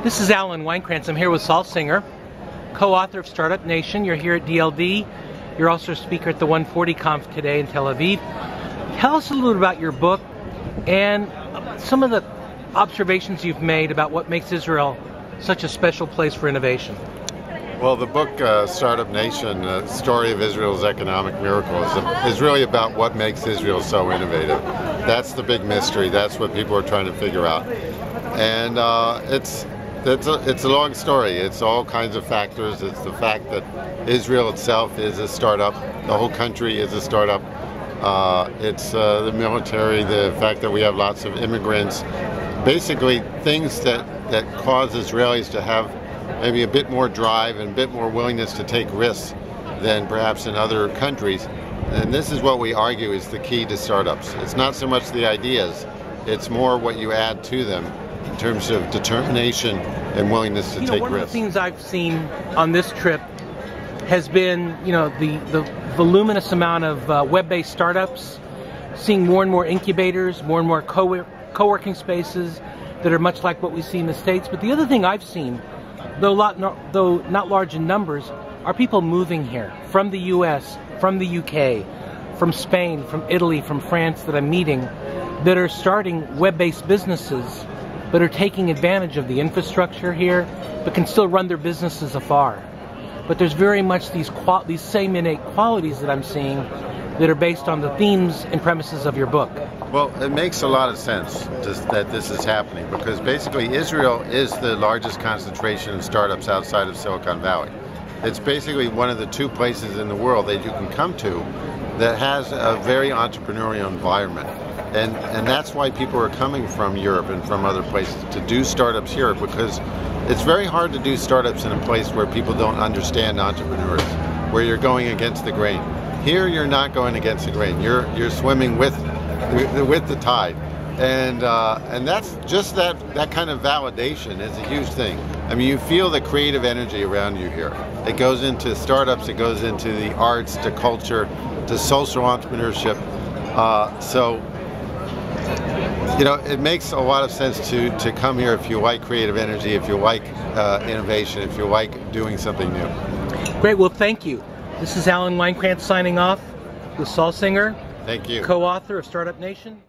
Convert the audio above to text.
This is Alan Weinkrantz. I'm here with Saul, co-author of Startup Nation. You're here at DLD. You're also a speaker at the 140 Conf today in Tel Aviv. Tell us a little bit about your book and some of the observations you've made about what makes Israel such a special place for innovation. Well, the book, Startup Nation, the story of Israel's economic miracle, is really about what makes Israel so innovative. That's the big mystery. That's what people are trying to figure out. And it's a long story. It's all kinds of factors. It's the fact that Israel itself is a startup. The whole country is a startup. It's the military, the fact that we have lots of immigrants. Basically, things that cause Israelis to have maybe a bit more drive and a bit more willingness to take risks than perhaps in other countries. And this is what we argue is the key to startups. It's not so much the ideas, it's more what you add to them in terms of determination and willingness to take risks. One of the things I've seen on this trip has been, the voluminous amount of web-based startups, seeing more and more incubators, more and more co-working spaces that are much like what we see in the States. But the other thing I've seen, though not large in numbers, are people moving here from the US, from the UK, from Spain, from Italy, from France that I'm meeting that are starting web-based businesses but are taking advantage of the infrastructure here but can still run their businesses afar. But there's very much these same innate qualities that I'm seeing that are based on the themes and premises of your book. Well, it makes a lot of sense that this is happening because basically Israel is the largest concentration of startups outside of Silicon Valley. It's basically one of the two places in the world that you can come to that has a very entrepreneurial environment. And that's why people are coming from Europe and from other places to do startups here, because it's very hard to do startups in a place where people don't understand entrepreneurs, where you're going against the grain. Here you're not going against the grain. You're swimming with the tide. And that's just that kind of validation is a huge thing. I mean, you feel the creative energy around you here. It goes into startups, it goes into the arts, to culture, to social entrepreneurship. It makes a lot of sense to come here if you like creative energy, if you like innovation, if you like doing something new. Great, well thank you. This is Alan Weinkrantz signing off with Saul, Thank you. co-author of Startup Nation.